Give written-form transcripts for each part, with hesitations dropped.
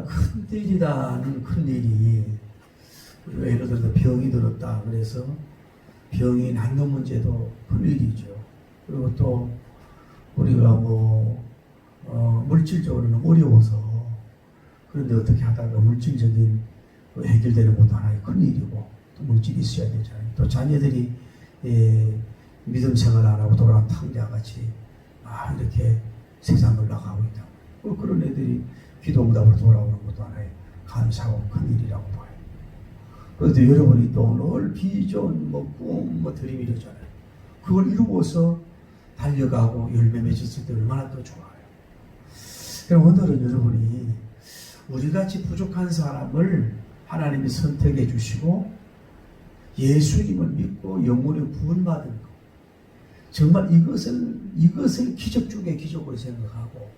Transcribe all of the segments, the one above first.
우리가 큰일이라는 큰일이, 우리가 예를 들어서 병이 들었다 그래서 병이 낫는 문제도 큰일이죠. 그리고 또 우리가 물질적으로는 어려워서, 그런데 어떻게 하다가 물질적인 해결되는 것도 하나의 큰일이고, 또 물질이 있어야 되잖아요. 또 자녀들이 믿음 생활 안 하고 돌아간 탕자같이 이렇게 세상을 나가고 있다. 그런 애들이 기도응답으로 돌아오는 것도 하나의 감사하고 큰일이라고 봐요. 그런데 여러분이 또 늘 비전, 꿈, 들이밀었잖아요. 그걸 이루고서 달려가고 열매 맺었을 때 얼마나 더 좋아요. 그럼 오늘은 여러분이 우리같이 부족한 사람을 하나님이 선택해 주시고 예수님을 믿고 영혼의 구원받은 것, 정말 이것을 기적 중에 기적으로 생각하고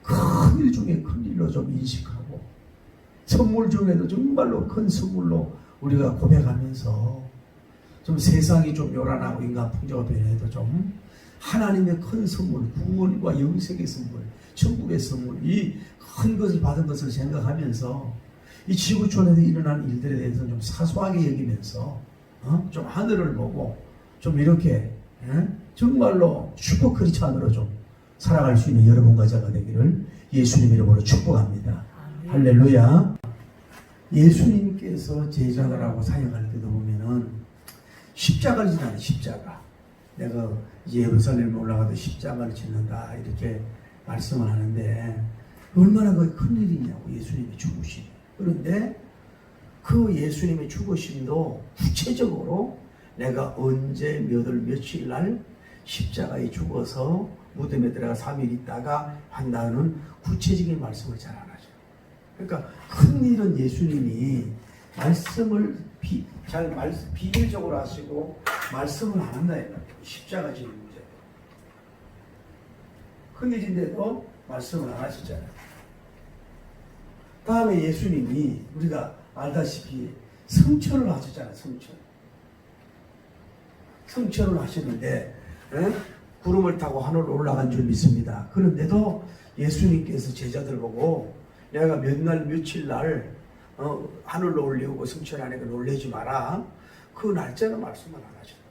큰일 중에 큰일로 좀 인식하고, 선물 중에도 정말로 큰 선물로 우리가 고백하면서 좀 세상이 좀 요란하고 인간 풍조가 변해도 좀 하나님의 큰 선물, 구원과 영생의 선물, 천국의 선물, 이 큰 것을 받은 것을 생각하면서 이 지구촌에서 일어나는 일들에 대해서 좀 사소하게 여기면서 좀 하늘을 보고 좀 이렇게 정말로 슈퍼 크리스찬으로 좀 살아갈 수 있는 여러분과 제가 되기를 예수님 이름으로 축복합니다. 할렐루야. 예수님께서 제자들하고 사역할 때도 보면은 십자가를 지나는 십자가. 내가 이제 예루살렘에 올라가도 십자가를 짓는다 이렇게 말씀을 하는데, 얼마나 그 큰일이냐고, 예수님의 죽으심. 그런데 그 예수님의 죽으심도 구체적으로 내가 언제 몇 월 며칠 날 십자가에 죽어서 무덤에 들어가 3일 있다가 한다는 구체적인 말씀을 잘 안 하죠. 그러니까 큰일은 예수님이 말씀을 비밀적으로 하시고 말씀을 안 한다. 십자가 지는 문제. 큰일인데도 말씀을 안 하시잖아요. 다음에 예수님이 우리가 알다시피 성천을 하셨잖아요. 성천을 하셨는데 구름을 타고 하늘로 올라간 줄 믿습니다. 그런데도 예수님께서 제자들 보고 내가 몇 날 며칠 날 하늘로 올리고 성천 안에 놀라지 마라. 그 날짜는 말씀을 안 하셨어요.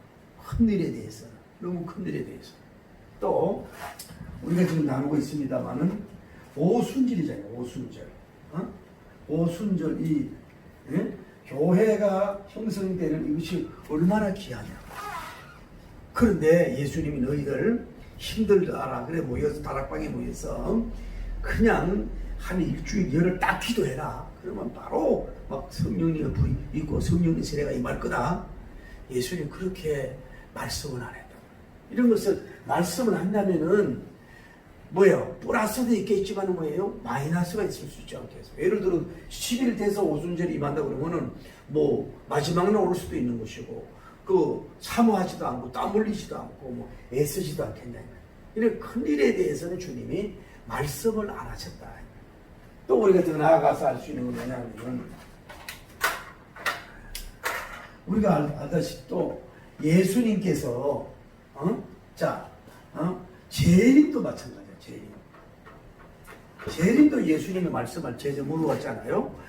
큰일에 대해서는, 너무 큰일에 대해서. 또 우리가 지금 나누고 있습니다만은 오순절이잖아요. 오순절. 교회가 형성되는 이것이 얼마나 귀하냐. 그런데 예수님이 너희들 힘들더라 그래 모여서 다락방에 모여서 그냥 한 일주일 열흘 딱 기도해라. 그러면 바로 막 성령님의 불이 있고 성령의 세례가 임할 거다. 예수님 그렇게 말씀을 안 했다. 이런 것을 말씀을 한다면은 뭐예요? 플러스도 있겠지만 뭐예요? 마이너스가 있을 수 있지 않겠어요? 예를 들어 10일 돼서 오순절이 임한다 그러면은 마지막 날 올 수도 있는 것이고, 사모하지도 않고 땀 흘리지도 않고 애쓰지도 않겠냐. 이런 큰 일에 대해서는 주님이 말씀을 안 하셨다. 또 우리가 더 나아가서 알 수 있는 건 뭐냐면, 우리가 알다시피 또 예수님께서 재림도 마찬가지예요. 재림도 예수님의 말씀을 제자 물어봤잖아요.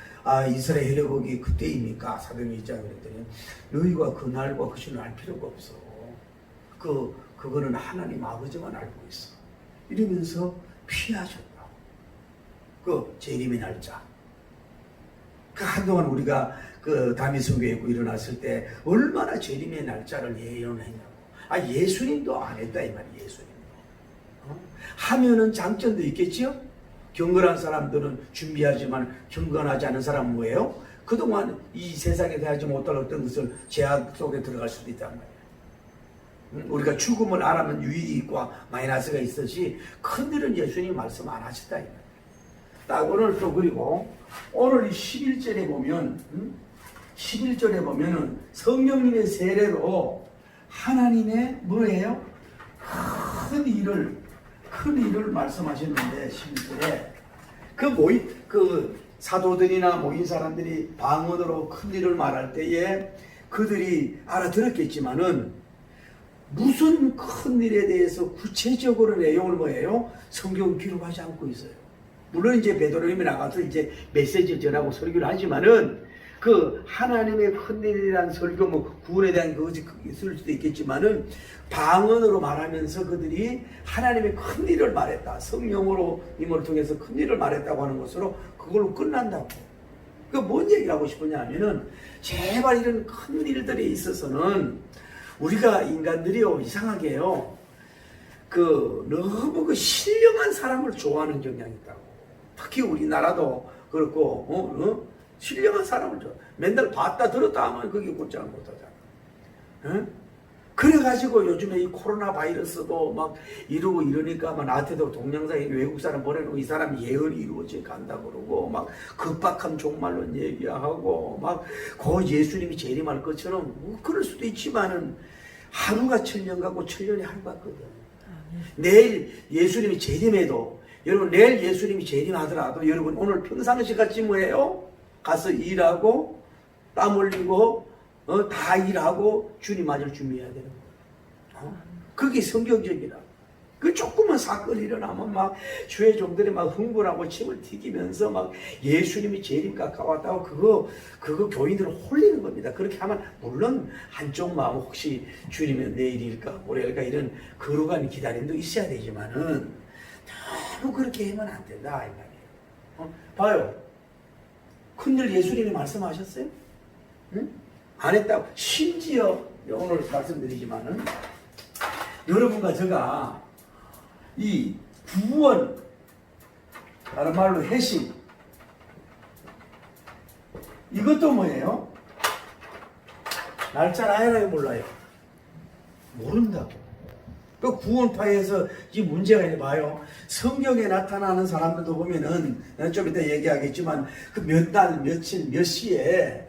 이스라엘 회복이 그때입니까? 사도행전 1장 그랬더니 너희가 그 날과 그 시를 알 필요가 없어. 그거는 하나님 아버지만 알고 있어. 이러면서 피하셨다. 재림의 날짜. 한동안 우리가 다미성교회 일어났을 때 얼마나 재림의 날짜를 예언했냐고. 예수님도 안 했다 이 말이에요. 예수님도. 하면은 장점도 있겠지요? 경건한 사람들은 준비하지만 경건하지 않은 사람은 뭐예요? 그동안 이 세상에 대하지 못할 어떤 것을 제약 속에 들어갈 수도 있단 말이에요. 우리가 죽음을 알아면 유익이 있고 마이너스가 있었지, 큰일은 예수님 말씀 안 하셨다 이 말이에요. 딱 오늘 또 그리고 오늘 이 11절에 보면은 성령님의 세례로 하나님의 뭐예요? 큰 일을 말씀하셨는데 11절에 사도들이나 모인 사람들이 방언으로 큰 일을 말할 때에 그들이 알아들었겠지만은 무슨 큰 일에 대해서 구체적으로 내용을 성경은 기록하지 않고 있어요. 물론 이제 베드로님이 나가서 이제 메시지 전하고 설교를 하지만은 그 하나님의 큰일이란 설교, 뭐 구원에 대한 그것이 있을 수도 있겠지만은 방언으로 말하면서 그들이 하나님의 큰일을 말했다. 성령으로 임을 통해서 큰일을 말했다고 하는 것으로 그걸로 끝난다고. 그 뭔 얘기를 하고 싶으냐 하면은 제발 이런 큰 일들에 있어서는 우리가 인간들이요 이상하게요 그 너무 그 신령한 사람을 좋아하는 경향이 있다고. 특히 우리나라도 그렇고 신령한 사람을 좋아. 맨날 봤다 들었다 하면 그게 곧잘 못하잖아. 응? 그래가지고 요즘에 이 코로나 바이러스도 막 이러고 이러니까 막 나한테도 동영상에 외국 사람 보내놓고 이 사람이 예언이 이루어져 간다 그러고 막 급박한 종말론 얘기하고 막 그 예수님이 재림할 것처럼 뭐 그럴 수도 있지만은 하루가 천년 같고 천년이 하루 같거든. 내일 예수님이 재림해도 여러분 내일 예수님이 재림하더라도 여러분 오늘 평상시 같이 뭐예요? 가서 일하고 땀 흘리고 다 일하고 주님 맞을 준비해야 되는 거예요. 그게 성경적이라. 그 조그만 사건이 일어나면 막 주의 종들이 막 흥분하고 침을 튀기면서 막 예수님이 재림 가까웠다고 그거 교인들을 홀리는 겁니다. 그렇게 하면 물론 한쪽 마음 혹시 주님은 내일일까 모레일까 이런 거룩한 기다림도 있어야 되지만은 너무 그렇게 하면 안 된다 이 말이에요. 봐요. 큰일 예수님이 말씀하셨어요? 응? 안 했다고. 심지어 오늘 말씀드리지만은 여러분과 제가 이 구원 다른 말로 회심 이것도 뭐예요? 날짜를 알아요 몰라요? 모른다고. 그 구원파에서 이 문제가 있네. 봐요. 성경에 나타나는 사람들도 보면은 좀 이따 얘기하겠지만 그 몇 날 며칠 몇 시에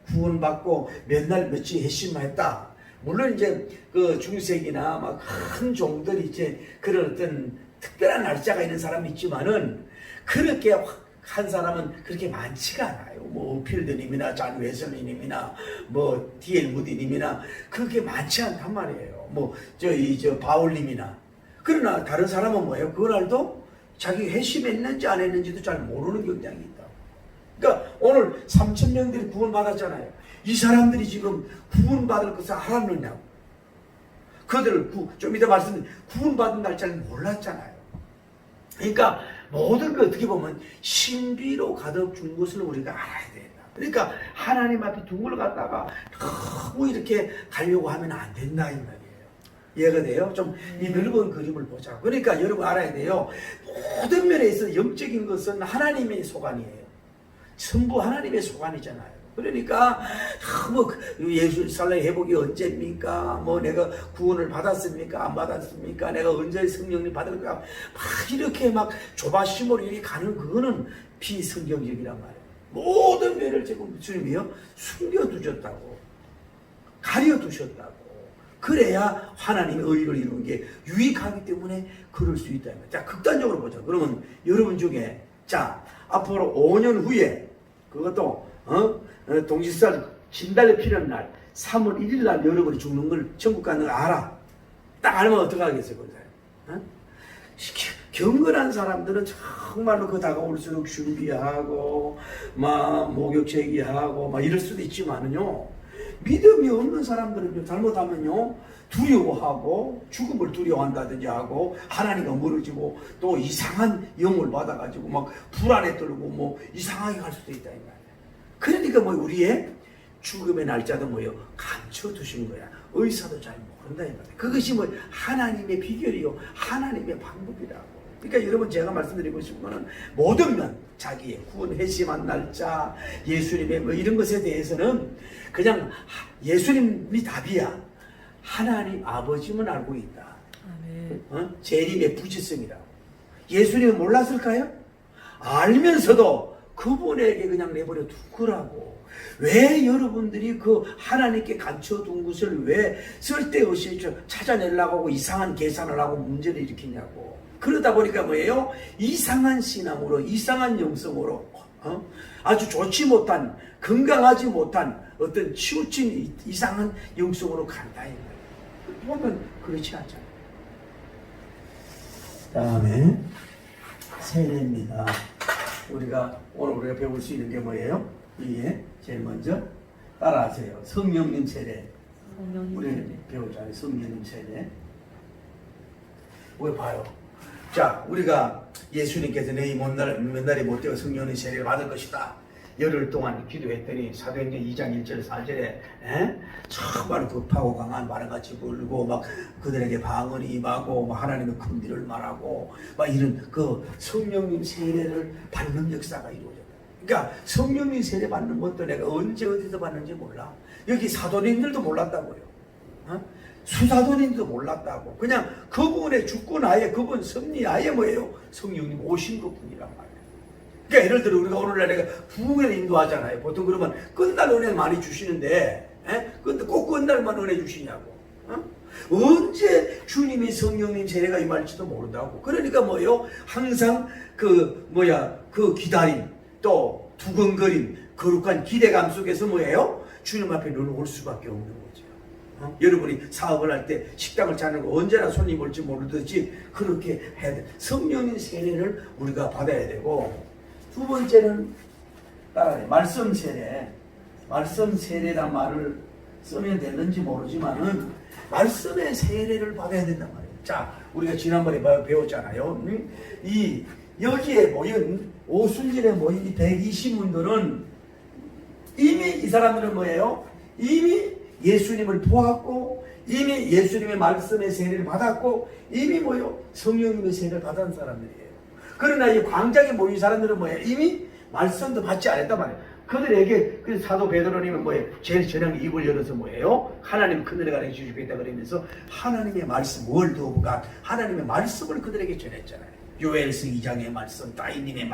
구원받고 몇 날 며칠 회심했다. 물론 이제 그 중세기나 막 큰 종들이 이제 그런 어떤 특별한 날짜가 있는 사람이 있지만은 그렇게 한 사람은 그렇게 많지가 않아요. 뭐 필드님이나 잔 웨슬리님이나 뭐 D.L. 무디님이나 그렇게 많지 않단 말이에요. 뭐 저 바울님이나. 그러나 다른 사람은 뭐예요? 그날도 자기 회심했는지 안 했는지도 잘 모르는 경향이 있다. 그러니까 오늘 3,000명들이 구원받았잖아요. 이 사람들이 지금 구원받을 것을 알았느냐고. 그들 좀 이따 말씀드린 구원받은 날짜를 몰랐잖아요. 그러니까 모든 게 어떻게 보면 신비로 가득 준 것을 우리가 알아야 된다. 그러니까 하나님 앞에 둥을 갖다가 너무 이렇게 가려고 하면 안 된다 이 말이에요. 이해가 돼요? 좀 이 넓은 그림을 보자. 그러니까 여러분 알아야 돼요. 모든 면에 있어 영적인 것은 하나님의 소관이에요. 전부 하나님의 소관이잖아요. 그러니까 뭐 예루살렘 회복이 언제입니까? 뭐 내가 구원을 받았습니까? 안 받았습니까? 내가 언제 성령님 받을까? 막 이렇게 막 조바심으로 이렇게 가는 그거는 비성경적이란 말이에요. 모든 면을 지금 주님이요 숨겨두셨다고, 가려두셨다고. 그래야 하나님의 의를 이루는 게 유익하기 때문에 그럴 수 있다. 자, 극단적으로 보자. 그러면 여러분 중에 자 앞으로 5년 후에 그것도 동시살 진달래 피는 날 3월 1일 날 여러분이 죽는 걸 천국 가는 걸 알아. 딱 알면 어떡하겠어요, 그거요? 경건한 사람들은 정말로 그 다가올수록 준비하고 막 목욕 제기하고 막 이럴 수도 있지만은요. 믿음이 없는 사람들은 잘못하면요 두려워하고 죽음을 두려워한다든지 하고 하나님과 멀어지고 또 이상한 영을 받아가지고 막 불안에 떨고 뭐 이상하게 갈 수도 있다 이 말이야. 그러니까 뭐 우리의 죽음의 날짜도 뭐요 감춰두신 거야. 의사도 잘 모른다 이 말이야. 그것이 뭐 하나님의 비결이요 하나님의 방법이라고. 그러니까 여러분 제가 말씀드리고 싶은 거는 모든 면 자기의 구원 회심한 날짜 예수님의 뭐 이런 것에 대해서는 그냥 예수님이 답이야. 하나님 아버지만 알고 있다. 재림의 부지성이라고. 예수님은 몰랐을까요? 알면서도 그분에게 그냥 내버려 두거라고. 왜 여러분들이 그 하나님께 감춰둔 것을 왜 쓸데없이 찾아내려고 하고 이상한 계산을 하고 문제를 일으키냐고. 그러다 보니까 뭐예요? 이상한 신앙으로 이상한 영성으로 아주 좋지 못한 건강하지 못한 어떤 치우친 이상한 영성으로 간다. 보면 그렇지 않잖아요. 다음에 세례입니다. 오늘 우리가 배울 수 있는 게 뭐예요? 이게 제일 먼저 따라하세요. 성령님 세례. 우리 배우잖아요. 성령님 세례. 왜 봐요? 자, 우리가 예수님께서 너희 맨날에 못되어 성령의 세례를 받을 것이다. 열흘 동안 기도했더니 사도행전 2장 1절 4절에 정말 급하고 강한 바람같이 불고 막 그들에게 방언이 임하고 막 하나님의 큰 일을 말하고 막 이런 그 성령님 세례를 받는 역사가 이루어졌다. 그러니까 성령님 세례 받는 것도 내가 언제 어디서 받는지 몰라. 여기 사도님들도 몰랐다고요. 수사도님도 몰랐다고. 그냥 그분의 주권 아예 그분 섭리 아예 뭐예요? 성령님 오신 것뿐이란 말이에요. 그러니까 예를 들어 우리가 오늘날 내가 부흥회를 인도하잖아요. 보통 그러면 끝날 은혜 많이 주시는데 근데 꼭 끝날만 은혜 주시냐고. 언제 주님이 성령님 세례가 임할지도 모른다고. 그러니까 뭐예요? 항상 그 기다림 또 두근거림 거룩한 기대감 속에서 뭐예요? 주님 앞에 늘 올 수밖에 없는 거죠. 여러분이 사업을 할 때 식당을 차는 거 언제나 손님 올지 모르듯이 그렇게 해야 돼. 성령님 세례를 우리가 받아야 되고, 두 번째는 따라해. 말씀 세례. 말씀 세례란 말을 쓰면 되는지 모르지만은 말씀의 세례를 받아야 된단 말이에요. 자, 우리가 지난번에 배웠잖아요. 여기에 모인 오순절에 모인 이 120분들은 이미 이 사람들은 뭐예요? 이미 예수님을 보았고 이미 예수님의 말씀의 세례를 받았고 이미 뭐요? 성령님의 세례를 받은 사람들이에요. 그러나 이 광장에 모인 사람들은 뭐예요? 이미 말씀도 받지 않았단 말이에요. 그들에게 그 사도 베드로님은 뭐예요? 제일 저녁 입을 열어서 뭐예요? 하나님 큰 은혜가 내게 주시겠다 그러면서 하나님의 말씀, 월드 오브 갓, 하나님의 말씀을 그들에게 전했잖아요. 요엘서 2장의 말씀, 다윗님의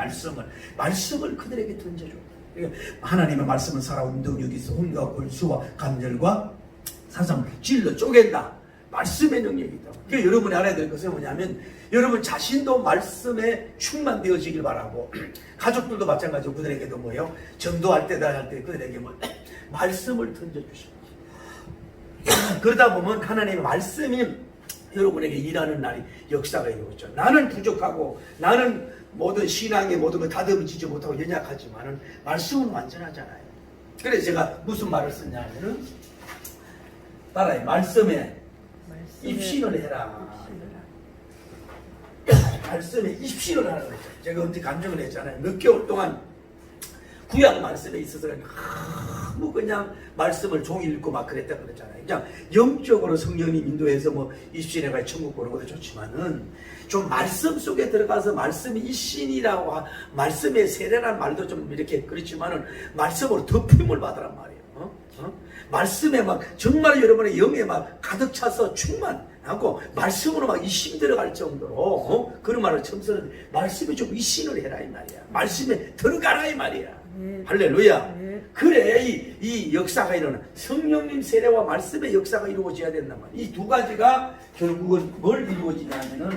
말씀을 그들에게 던져줘. 그러니까 하나님의 말씀은 살아온 능력이 있어 혼과 골수와 간절과 사상을 찔러 쪼갠다. 말씀의 능력이 있다고. 그러니까 여러분이 알아야 될 것은 뭐냐면 여러분 자신도 말씀에 충만되어지길 바라고 가족들도 마찬가지로 그들에게도 뭐예요? 전도할 때 그들에게 말씀을 던져주십니다. 그러다 보면 하나님의 말씀이 여러분에게 일하는 날이 역사가 이루어져. 나는 부족하고 나는 모든 신앙의 모든 걸 다듬지지 못하고 연약하지만은 말씀은 완전하잖아요. 그래서 제가 무슨 말을 썼냐면은 따라해. 말씀에 입신을 해라. 말씀에 입신을 하라고 했죠. 제가 언제 감정을 했잖아요. 몇 개월 동안 구약 말씀에 있어서 너무 그냥 말씀을 종이 읽고 막 그랬다 그랬잖아요. 그냥 영적으로 성령님 인도해서 입신해가 천국 보는 것도 좋지만은 좀 말씀 속에 들어가서 말씀이 입신이라고 말씀의 세례라는 말도 좀 이렇게 그렇지만은 말씀으로 덮임을 받으란 말이에요. 말씀에 정말 여러분의 영에 가득 차서 충만하고 말씀으로 입신 들어갈 정도로 그런 말을 처음 쓰는데 말씀에 좀 입신을 해라 이 말이야. 말씀에 들어가라 이 말이야. 할렐루야. 그래 이 역사가 일어나. 성령님 세례와 말씀의 역사가 이루어져야 된단 말이야. 이 두 가지가 결국은 뭘 이루어지냐면은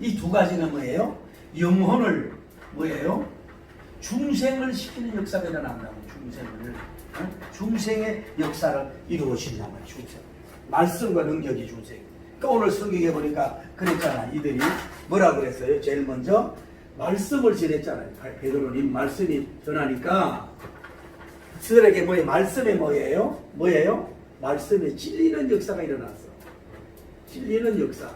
이 두 가지는 뭐예요? 영혼을 뭐예요? 중생을 시키는 역사가 일어난다고. 중생의 역사를 이루어진단 말이에요. 중생. 말씀과 능력이 중생. 그러니까 오늘 성경에 보니까 그랬잖아. 이들이 뭐라고 그랬어요? 제일 먼저 말씀을 전했잖아요. 베드로님 말씀이 전하니까 그들에게 말씀에 뭐예요? 말씀에 찔리는 역사가 일어났어. 찔리는 역사.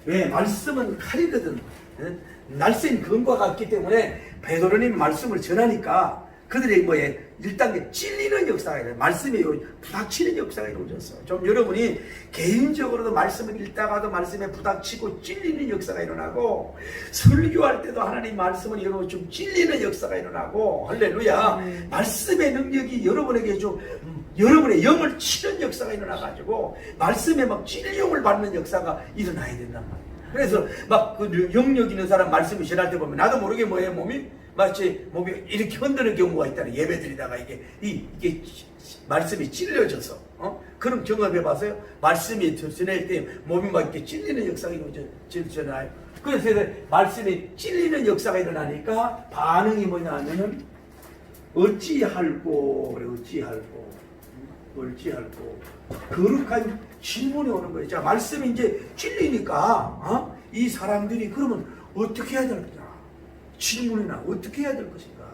왜? 말씀은 칼이거든. 날쌘 금과 같기 때문에 베드로님 말씀을 전하니까 그들이 1단계 찔리는 역사가 일어나요. 말씀이 부닥치는 역사가 이루어졌어요. 좀 여러분이 개인적으로도 말씀을 읽다가도 말씀에 부닥치고 찔리는 역사가 일어나고 설교할 때도 하나님 말씀을 여러분 좀 찔리는 역사가 일어나고 할렐루야. 말씀의 능력이 여러분에게 좀 여러분의 영을 치는 역사가 일어나가지고 말씀에 찔림을 받는 역사가 일어나야 된단 말이에요. 그래서 그 영역 있는 사람 말씀을 전할 때 보면 나도 모르게 몸이 마치 몸이 이렇게 흔드는 경우가 있다는 예배 드리다가 이게 말씀이 찔려져서 그런 경험해 봤어요? 말씀이 전할 때 몸이 이렇게 찔리는 역사가 일어나요. 그래서 말씀이 찔리는 역사가 일어나니까 반응이 뭐냐면은 어찌할꼬 거룩한 질문이 오는 거예요. 자, 말씀이 이제 찔리니까 이 사람들이 그러면 어떻게 해야 될 거냐? 질문이나 어떻게 해야 될 것인가?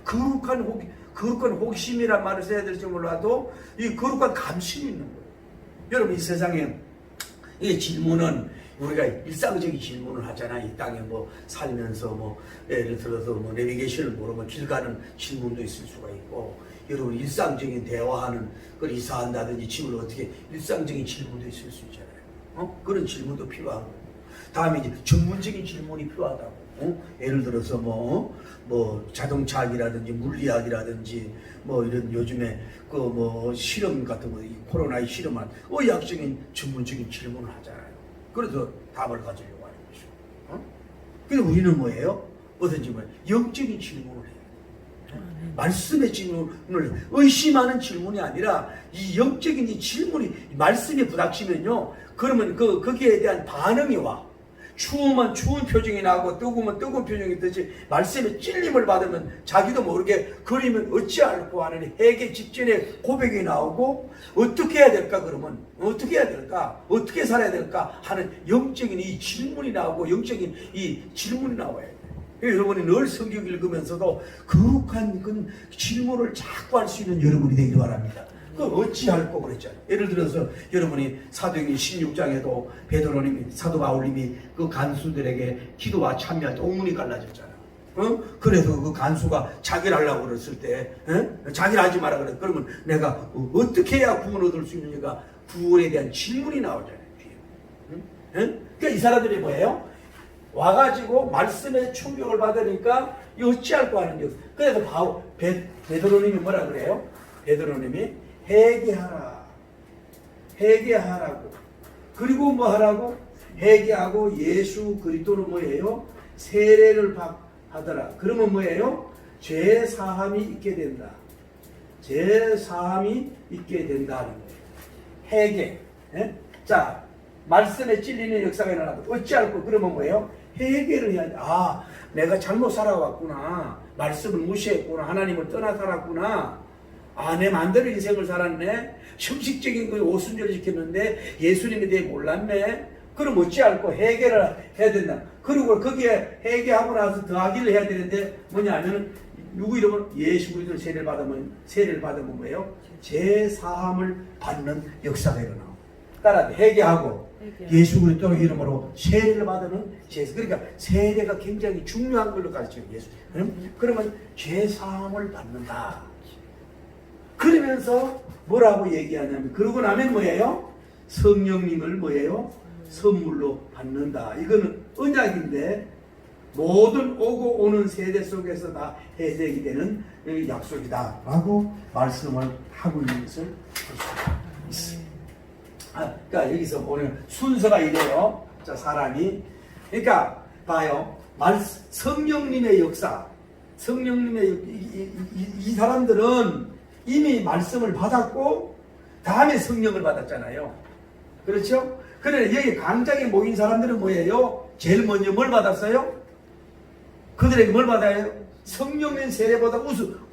거룩한 호기심이란 말을 써야 될지 몰라도 이 거룩한 감심이 있는 거예요. 여러분, 이 세상에 이 질문은 우리가 일상적인 질문을 하잖아요. 이 땅에 뭐 살면서 뭐 예를 들어서 뭐 내비게이션을 모르면 길 가는 질문도 있을 수가 있고, 여러분 일상적인 대화하는 그 이사한다든지 집을 어떻게 일상적인 질문도 있을 수 있잖아요. 그런 질문도 필요하고, 다음에 이제 전문적인 질문이 필요하다고. 예를 들어서 뭐 자동차학이라든지 물리학이라든지 뭐 이런 요즘에 그 뭐 실험 같은 거, 이 코로나의 실험한 의학적인 전문적인 질문을 하잖아요. 그래서 답을 가지려고 하는 거죠. 근데 우리는 뭐예요? 뭐든지 뭐 영적인 질문을 해요. 말씀의 질문을 의심하는 질문이 아니라 이 영적인 이 질문이 말씀에 부닥치면요, 그러면 거기에 대한 반응이 와. 추우면 추운 표정이 나고 뜨거우면 뜨거운 표정이 뜨지, 말씀에 찔림을 받으면 자기도 모르게 그리면 어찌할꼬 하는 회개 직전에 고백이 나오고, 어떻게 해야 될까, 그러면 어떻게 해야 될까, 어떻게 살아야 될까 하는 영적인 이 질문이 나오고, 영적인 이 질문이 나와야 돼요. 여러분이 늘 성경 읽으면서도 거룩한 그 질문을 자꾸 할 수 있는 여러분이 되기를 바랍니다. 그 어찌할꼬 그랬잖아요. 예를 들어서 여러분이 사도행전 16장에도 베드로님이, 사도 바울님이 그 간수들에게 기도와 참여할 때 옥문이 갈라졌잖아요. 그래서 그 간수가 자기를 하려고 그랬을 때, 자기를 하지 마라 그래. 그러면 내가 어떻게 해야 구원 얻을 수 있느냐가 구원에 대한 질문이 나오잖아요. 그러니까 이 사람들이 뭐예요? 와가지고 말씀에 충격을 받으니까 어찌할꼬 하는 거예요. 그래서 베드로님이 뭐라 그래요? 베드로님이 회개하라고. 그리고 뭐 하라고? 회개하고 예수 그리스도로 뭐예요? 세례를 하더라. 그러면 뭐예요? 죄 사함이 있게 된다. 죄 사함이 있게 된다는 거예요. 회개. 자, 말씀에 찔리는 역사가 일어나도 어찌할꼬? 그러면 뭐예요? 회개를 해야 돼. 내가 잘못 살아왔구나. 말씀을 무시했구나. 하나님을 떠나 살았구나. 내 마음대로 인생을 살았네. 형식적인 그 오순절을 지켰는데 예수님에 대해 몰랐네. 그럼 어찌할꼬? 회개를 해야 된다. 그리고 거기에 회개하고 나서 더하기를 해야 되는데 뭐냐 하면, 누구 이름은 예수 그리스도 세례를 받으면 뭐예요? 제 사함을 받는 역사가 일어나고, 따라 회개하고 예수 그리스도 이름으로 세례를 받는 제사. 그러니까 세례가 굉장히 중요한 걸로 가르쳐요. 예수. 그러면 죄 사함을 받는다. 그러면서 뭐라고 얘기하냐면, 그러고 나면 뭐예요? 성령님을 뭐예요? 선물로 받는다. 이거는 언약인데 모든 오고 오는 세대 속에서 다 회복이 되는 약속이다 라고 말씀을 하고 있는 것을 볼 수가 있습니다. 그러니까 여기서 보면 순서가 이래요. 자, 사람이, 그러니까 봐요. 성령님의 역사, 성령님의 이 사람들은 이미 말씀을 받았고 다음에 성령을 받았잖아요. 그렇죠? 그런데 여기 광장에 모인 사람들은 뭐예요? 제일 먼저 뭘 받았어요? 그들에게 뭘 받아요? 성령님 세례보다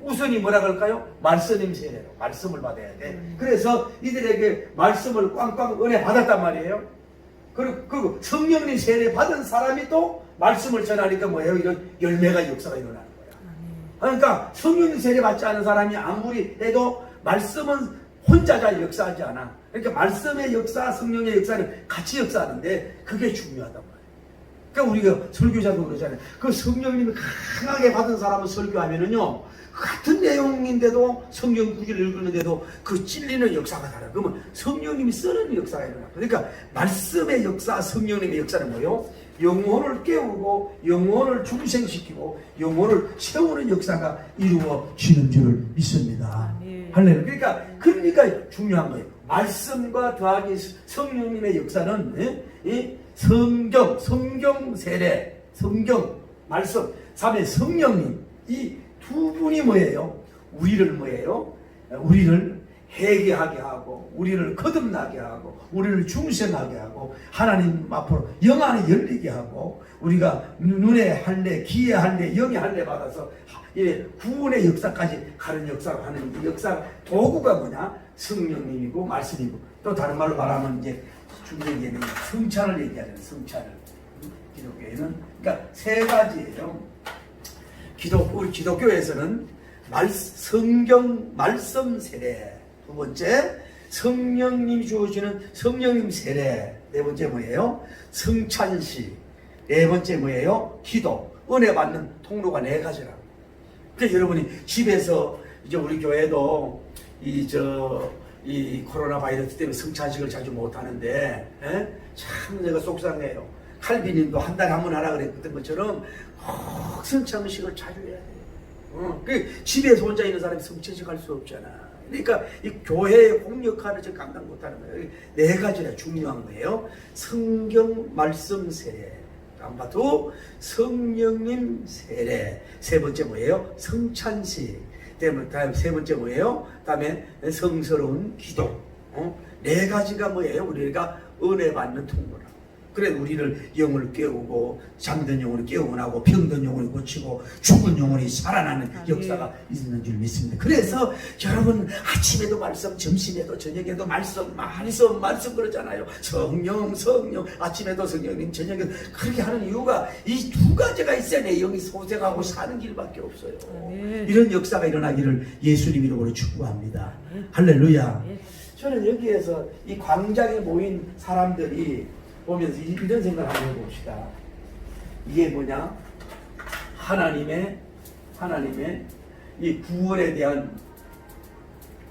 우선이 뭐라 그럴까요? 말씀님 세례로 말씀을 받아야 돼. 그래서 이들에게 말씀을 꽝꽝 은혜 받았단 말이에요. 그리고 성령님 세례 받은 사람이 또 말씀을 전하니까 뭐예요? 이런 열매가 역사가 일어나는 거야. 그러니까 성령님 세례 받지 않은 사람이 아무리 해도 말씀은 혼자 잘 역사하지 않아. 그러니까 말씀의 역사, 성령의 역사는 같이 역사하는데 그게 중요하단 말이에요. 그러니까 우리가 설교자도 그러잖아요. 그 성령님이 강하게 받은 사람은 설교하면은요, 같은 내용인데도 성경 구절을 읽는데도 그 찔리는 역사가 달라요. 그러면 성령님이 쓰는 역사가 일어나. 그러니까 말씀의 역사, 성령님의 역사는 뭐예요? 영혼을 깨우고 영혼을 중생시키고 영혼을 세우는 역사가 이루어지는 줄을 믿습니다. 할렐루야. 그러니까 중요한 거예요. 말씀과 더하기 성령님의 역사는 성경 세례, 성경 말씀, 3의 성령님, 이 두 분이 뭐예요? 우리를 뭐예요? 우리를 회개하게 하고 우리를 거듭나게 하고 우리를 중생하게 하고 하나님 앞으로 영안이 열리게 하고 우리가 눈에 할례, 귀에 할례, 영의 할례 받아서 구원의 역사까지 가는 역사를 하는 이 역사 도구가 뭐냐? 성령님이고 말씀이고 또 다른 말로 말하면 이제 중세기에는 성찬을 얘기하잖아요. 성찬을. 기독교에는 그러니까 세 가지예요. 우리 기독교에서는 성경 말씀 세례, 두 번째 성령님이 주어지는 성령님 세례, 네 번째 뭐예요? 성찬식, 네 번째 뭐예요? 기도, 은혜 받는 통로가 네 가지라고. 그래서 여러분이 집에서 이제 우리 교회도 이 코로나 바이러스 때문에 성찬식을 자주 못 하는데 참 내가 속상해요. 칼빈님도 한 달에 한 번 하라 그랬던 것처럼 꼭 성찬식을 자주 해야 돼요. 집에서 혼자 있는 사람이 성찬식 할 수 없잖아. 그러니까 이 교회의 공역할을 저 감당 못하는 거예요. 네 가지나 중요한 거예요. 성경 말씀 세례, 안 봐도 성령님 세례, 세 번째 뭐예요? 성찬식, 다음 세 번째 뭐예요? 다음에 성스러운 기도. 네 가지가 뭐예요? 우리가 은혜 받는 통로라. 그래 우리를 영을 깨우고 잠든 영혼을 깨우고 병든 영혼을 고치고 죽은 영혼이 살아나는 역사가 있는 줄 믿습니다. 그래서 여러분 아침에도 말씀, 점심에도 저녁에도 말씀 그러잖아요. 성령 아침에도 성령님, 저녁에도 그렇게 하는 이유가 이 두 가지가 있어야 내 영이 소생하고 사는 길밖에 없어요. 이런 역사가 일어나기를 예수님 이름으로 축복합니다. 할렐루야. 저는 여기에서 이 광장에 모인 사람들이 보면서 이런 생각을 한번 해봅시다. 이게 뭐냐? 하나님의 이 구원에 대한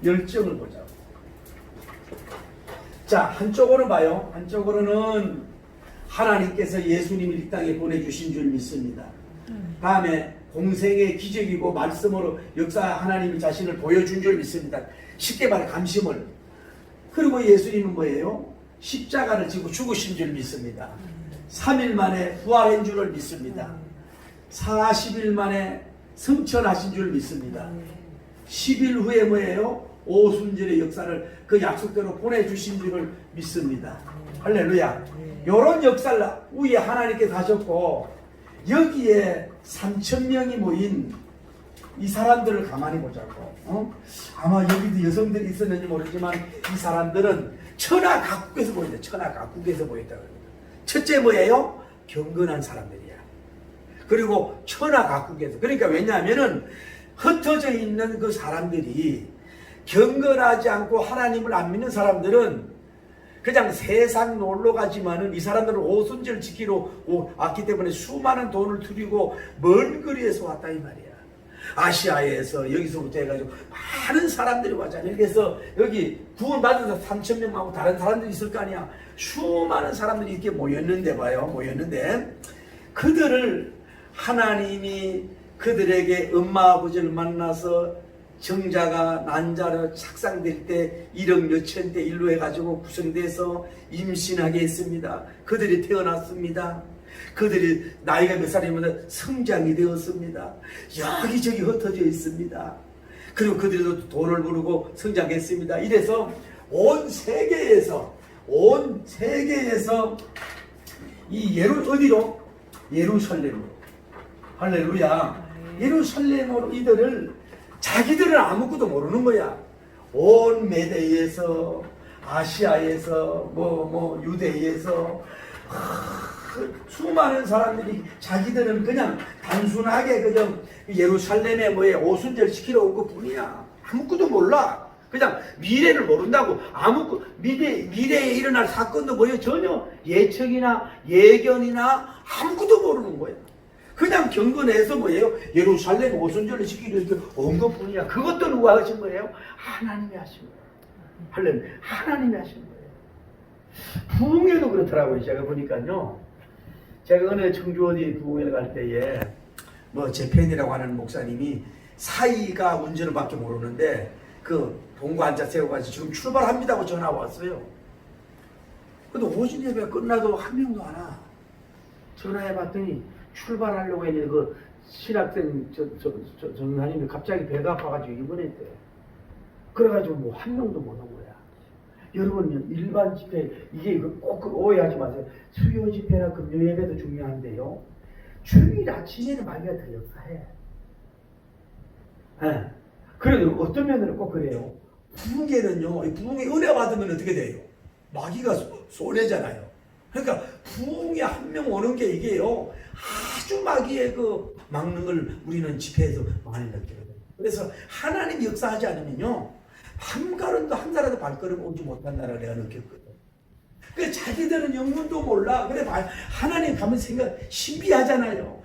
열정을 보자고. 자, 한쪽으로 봐요. 한쪽으로는 하나님께서 예수님을 이 땅에 보내주신 줄 믿습니다. 다음에 공생의 기적이고 말씀으로 역사 하나님 자신을 보여준 줄 믿습니다. 쉽게 말해 감심을. 그리고 예수님은 뭐예요? 십자가를 지고 죽으신 줄 믿습니다. 3일 만에 부활한 줄을 믿습니다. 40일 만에 승천하신 줄 믿습니다. 10일 후에 뭐예요? 오순절의 역사를 그 약속대로 보내주신 줄을 믿습니다. 할렐루야. 이런 역사를 위에 하나님께서 하셨고 여기에 3,000명이 모인 이 사람들을 가만히 보자고. 아마 여기도 여성들이 있었는지 모르지만 이 사람들은 천하 각국에서 보인다. 천하 각국에서 보였다. 첫째 뭐예요? 경건한 사람들이야. 그리고 천하 각국에서. 그러니까 왜냐하면은 흩어져 있는 그 사람들이 경건하지 않고 하나님을 안 믿는 사람들은 그냥 세상 놀러 가지만은 이 사람들은 오순절 지키러 왔기 때문에 수많은 돈을 들이고 먼 거리에서 왔다 이 말이야. 아시아에서 여기서부터 해가지고 많은 사람들이 왔잖아요. 그래서 여기 구원받은 3,000명하고 다른 사람들이 있을 거 아니야. 수많은 사람들이 이렇게 모였는데 모였는데 그들을 하나님이 그들에게 엄마 아버지를 만나서 정자가 난자로 착상될 때 1억 몇천 대 일로 해가지고 구성돼서 임신하게 했습니다. 그들이 태어났습니다. 그들이 나이가 몇 살이면 성장이 되었습니다. 여기저기 흩어져 있습니다. 그리고 그들도 돈을 부르고 성장했습니다. 이래서 온 세계에서 이 어디로? 예루살렘으로. 할렐루야. 예루살렘으로 이들을 자기들은 아무것도 모르는 거야. 온 메대에서 아시아에서 유대에서 수많은 사람들이 자기들은 그냥 단순하게 그냥 예루살렘에 오순절 지키러 온 것뿐이야. 아무것도 몰라. 그냥 미래를 모른다고. 미래에 일어날 사건도 전혀 예측이나 예견이나 아무것도 모르는 거야. 그냥 경건해서 예루살렘 오순절을 지키려 온 것뿐이야. 그것도 누가 하신 거예요? 하나님이 하신 거예요. 할렐루야. 하나님이 하신 거예요. 부흥회도 그렇더라고요. 제가 보니까요. 제가 어느 청주 어디 부흥회를 갈 때에 제 팬이라고 하는 목사님이 사이가 운전을 밖에 모르는데 그 동거 앉아 세워가지고 지금 출발합니다 하고 전화가 왔어요. 근데 오전 예배가 끝나도 한 명도 안 와. 전화해봤더니 출발하려고 했는데 그 신학생 전사님이 갑자기 배가 아파가지고 입원했대요. 그래가지고 뭐 한 명도 못 온 거야. 여러분 일반 집회 이게 꼭 오해하지 마세요. 수요 집회나 금요 예배도 중요한데요. 주일 아침에는 마귀가 더 역사해. 네. 그래도 어떤 면으로 꼭 그래요. 부흥회는요, 부흥회 은혜 받으면 어떻게 돼요? 마귀가 쏘내잖아요. 그러니까 부흥회 한 명 오는 게 이게요, 아주 마귀의 그 막는 걸 우리는 집회에서 많이 느끼거든요. 그래서 하나님이 역사하지 않으면요, 한 걸음도 한 사람도 발걸음 오지 못한다라고 내가 느꼈거든. 그 자기들은 영문도 몰라. 그래 하나님 가면 생각 신비하잖아요.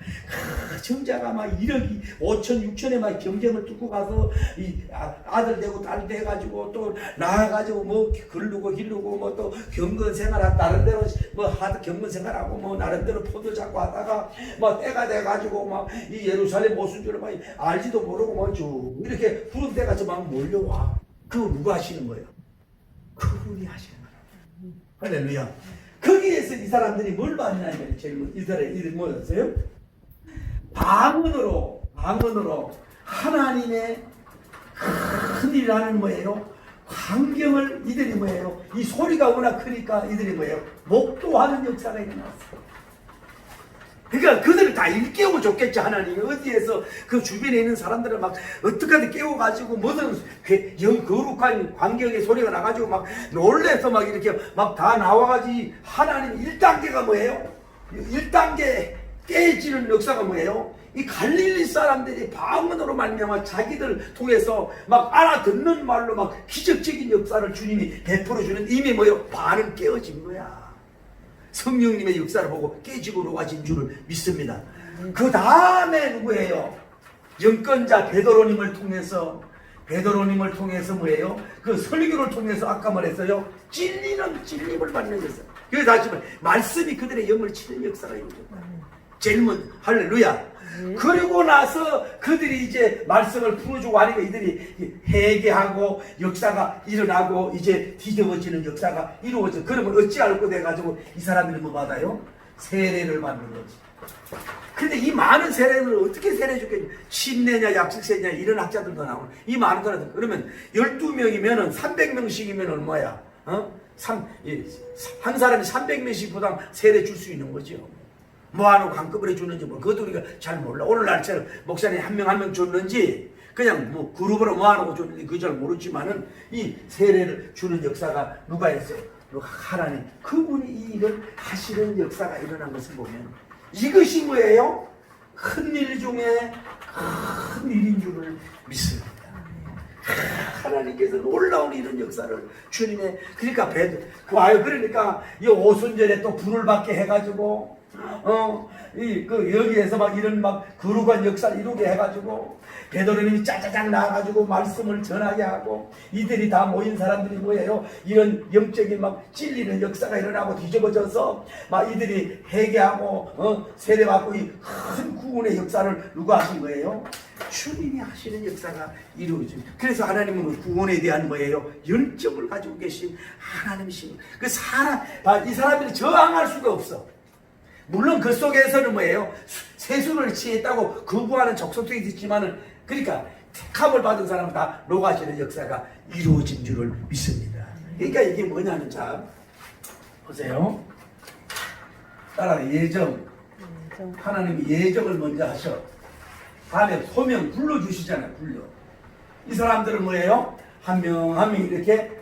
정자가 막 1억 5천 6천에 막 경쟁을 뚫고 가서 이 아들 되고 딸 돼가지고 또 나와가지고 뭐 기르고 뭐 또 경건 생활하고 나름대로 뭐 경건 생활하고 뭐 나름대로 포도 잡고 하다가 뭐 때가 돼가지고 막 이 예루살렘 모순주를 막 알지도 모르고 뭐 쭉 이렇게 부른 때가 저 막 몰려와. 그거 누가 하시는 거예요? 그분이 하시는 거예요. 할렐루야. 거기에서 이 사람들이 뭘 받냐면 이스라엘이 뭐였어요? 방언으로 하나님의 큰 일을 하는 뭐예요? 광경을 이들이 뭐예요? 이 소리가 워낙 크니까 이들이 뭐예요? 목도하는 역사가 일어났어요. 그러니까 그들을 다 일깨워 줬겠지. 하나님이 어디에서 그 주변에 있는 사람들을 막 어떻게든 깨워가지고 뭐든 거룩한 광경의 소리가 나가지고 막 놀래서 막 이렇게 막 다 나와가지고 하나님 1단계가 뭐예요? 1단계 깨지는 역사가 뭐예요? 이 갈릴리 사람들이 방언으로 말미암아 자기들 통해서 막 알아듣는 말로 막 기적적인 역사를 주님이 베풀어주는 이미 뭐예요? 반은 깨어진 거야. 성령님의 역사를 보고 깨지고 녹아진 줄을 믿습니다. 그 다음에 누구예요? 영권자 베드로님을 통해서 뭐예요? 그 설교를 통해서 아까 말했어요. 찔림을 받는 것을. 그래서 다시 말씀이 그들의 영을 치는 역사가 이루어졌다. 제일 먼저 할렐루야. 그리고 나서 그들이 이제 말씀을 풀어주고 하니까 이들이 회개하고 역사가 일어나고 이제 뒤집어지는 역사가 이루어져. 그러면 어찌할꼬 돼가지고 이 사람들이 뭐 받아요? 세례를 받는 거지. 근데 이 많은 세례를 어떻게 세례 주겠냐? 침례냐 약식세냐 이런 학자들도 나오는 이 많은 사람들. 그러면 12명이면은 300명씩이면 얼마야? 한 사람이 300명씩 부당 세례 줄 수 있는 거죠. 뭐하는 관급을 해주는지 뭐 그것도 우리가 잘 몰라. 오늘날처럼 목사님 한 명 한 명 줬는지 그냥 뭐 그룹으로 뭐하는 거 줬는지 그거 잘 모르지만은 이 세례를 주는 역사가 누가 했어요? 하나님. 그분이 이 일을 하시는 역사가 일어난 것을 보면 이것이 뭐예요? 큰일 중에 큰 일인 줄을 믿습니다. 하나님께서 놀라운 이런 역사를 주님의 그러니까 이 오순절에 또 불을 받게 해가지고 여기에서 막 이런 막 거룩한 역사를 이루게 해가지고 베드로님이 짜자작 나와가지고 말씀을 전하게 하고 이들이 다 모인 사람들이 뭐예요? 이런 영적인 막 찔리는 역사가 일어나고 뒤집어져서 막 이들이 회개하고 세례받고 이 큰 구원의 역사를 누가 하신 거예요? 주님이 하시는 역사가 이루어집니다. 그래서 하나님은 구원에 대한 뭐예요? 열정을 가지고 계신 하나님이십니다. 이 사람들이 저항할 수가 없어. 물론 그 속에서는 뭐예요? 세수를 취했다고 거부하는 적성들이 있지만은 그러니까 택함을 받은 사람은 다 녹아지는 역사가 이루어진 줄을 믿습니다. 그러니까 이게 뭐냐면 자 보세요. 따라 예정. 하나님이 예정을 먼저 하셔. 다음에 소명 불러주시잖아요. 이 사람들은 뭐예요? 한 명 한 명 이렇게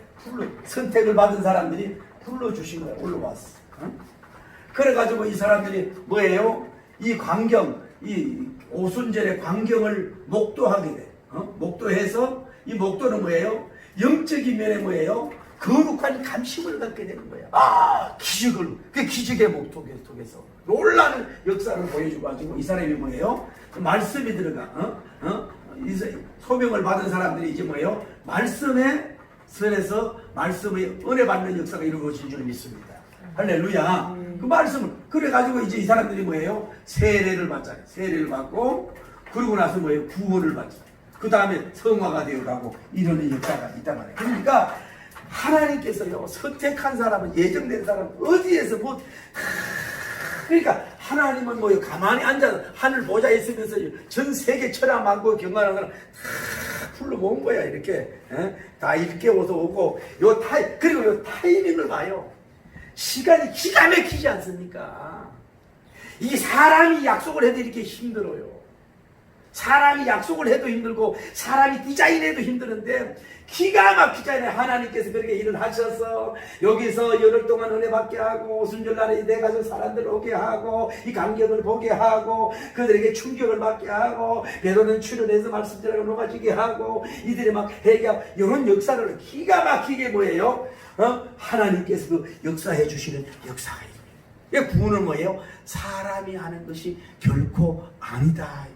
선택을 받은 사람들이 불러주신 거예요. 올라왔어. 그래가지고 이 사람들이 뭐예요? 이 광경, 이 오순절의 광경을 목도하게 돼. 목도해서 이 목도는 뭐예요? 영적인 면에 뭐예요? 거룩한 감심을 갖게 되는 거예요. 그 기적의 목도에서 놀라는 역사를 보여줘가지고 이 사람이 뭐예요? 말씀이 들어가. 소명을 받은 사람들이 이제 뭐예요? 말씀에 설에서 말씀의 은혜 받는 역사가 이루어진 줄 믿습니다. 할렐루야. 그 말씀을 그래가지고 이제 이 사람들이 뭐예요? 세례를 받잖아요. 세례를 받고 그러고 나서 뭐예요? 구원을 받잖아요. 그 다음에 성화가 되어가고 이러는 역사가 있단 말이에요. 그러니까 하나님께서요 선택한 사람은 예정된 사람은 어디에서 그러니까 하나님은 뭐예요? 가만히 앉아서 하늘 보좌에 있으면서 전 세계 천하 만국 경관하는 사람 불러 모은 거야. 이렇게 다 이렇게 오서 오고 그리고 요 타이밍을 봐요. 시간이 기가 막히지 않습니까? 이 사람이 약속을 해도 이렇게 힘들어요. 사람이 약속을 해도 힘들고 사람이 디자인해도 힘드는데 기가 막히잖아요. 하나님께서 그렇게 일을 하셔서 여기서 열흘 동안 은혜 받게 하고 오순절날에 내 가족 사람들 오게 하고 이 감격을 보게 하고 그들에게 충격을 받게 하고 베드로는 출연해서 말씀 들으라고 녹아지게 하고 이들이 막 회개하고 이런 역사를 기가 막히게 뭐예요? 하나님께서 그 역사해 주시는 역사가 있어요. 구원은 뭐예요? 사람이 하는 것이 결코 아니다.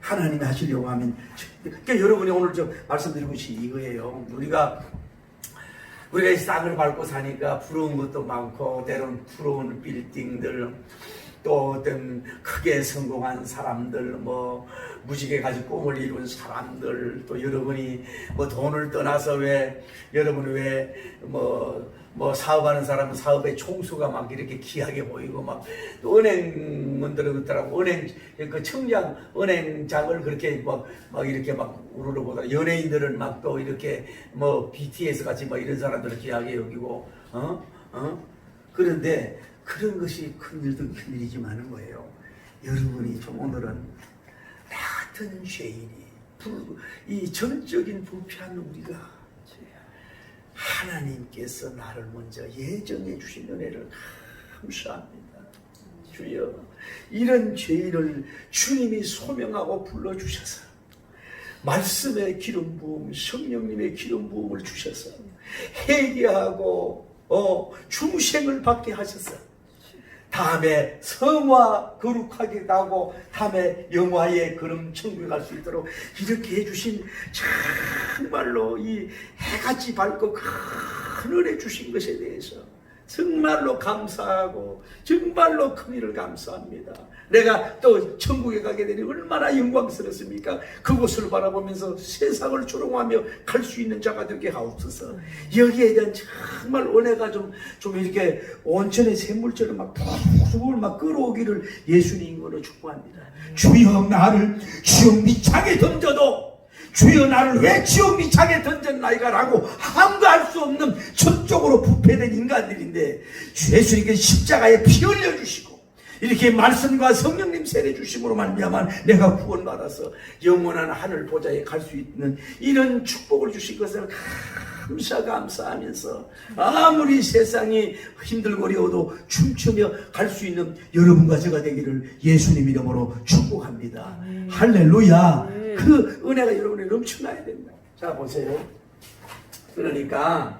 하나님이 하시려고 하면 그러니까 여러분이 오늘 좀 말씀드리고 싶은 이거예요. 우리가 이 싹을 밟고 사니까 부러운 것도 많고 때로는 부러운 빌딩들 또 어떤 크게 성공한 사람들 뭐 무지개 가지고 꿈을 이룬 사람들 또 여러분이 뭐 돈을 떠나서 왜 여러분이 왜 뭐 사업하는 사람은 사업의 총수가 막 이렇게 귀하게 보이고 막 또 은행원들은 그렇더라고 은행 그 청장 은행장을 그렇게 막 이렇게 막 우르르 보다 연예인들은 막 또 이렇게 뭐 BTS 같이 막 이런 사람들을 귀하게 여기고 그런데 그런 것이 큰 일도 큰 일이지만은 거예요. 여러분이 좀 오늘은 나 같은 죄인이 이 전적인 부패한 우리가 하나님께서 나를 먼저 예정해 주신 은혜를 감사합니다. 주여 이런 죄인을 주님이 소명하고 불러주셔서 말씀의 기름 부음 성령님의 기름 부음을 주셔서 회개하고 중생을 받게 하셔서 다음에 성화 거룩하게 가고 다음에 영화의 걸음 천국에 갈 수 있도록 이렇게 해주신 정말로 이 해같이 밝고 큰 은혜 주신 것에 대해서 정말로 감사하고 정말로 큰 일을 감사합니다. 내가 또 천국에 가게 되니 얼마나 영광스럽습니까? 그곳을 바라보면서 세상을 조롱하며 갈 수 있는 자가 되게 하옵소서. 여기에 대한 정말 은혜가 좀 이렇게 온천의 샘물처럼 막 푹 막 끌어오기를 예수님으로 축복합니다. 주여 나를 지옥 밑창에 던져도 주여 나를 왜 지옥 밑창에 던졌나이까 라고 함구할 수 없는 전적으로 부패된 인간들인데 예수님께서 십자가에 피 흘려주시고 이렇게 말씀과 성령님 세례 주심으로 말미암아 내가 구원받아서 영원한 하늘 보좌에 갈 수 있는 이런 축복을 주신 것을 감사하면서 아무리 세상이 힘들고 어려워도 춤추며 갈 수 있는 여러분과 제가 되기를 예수님 이름으로 축복합니다. 할렐루야. 그 은혜가 여러분에 넘쳐나야 된다. 자 보세요. 그러니까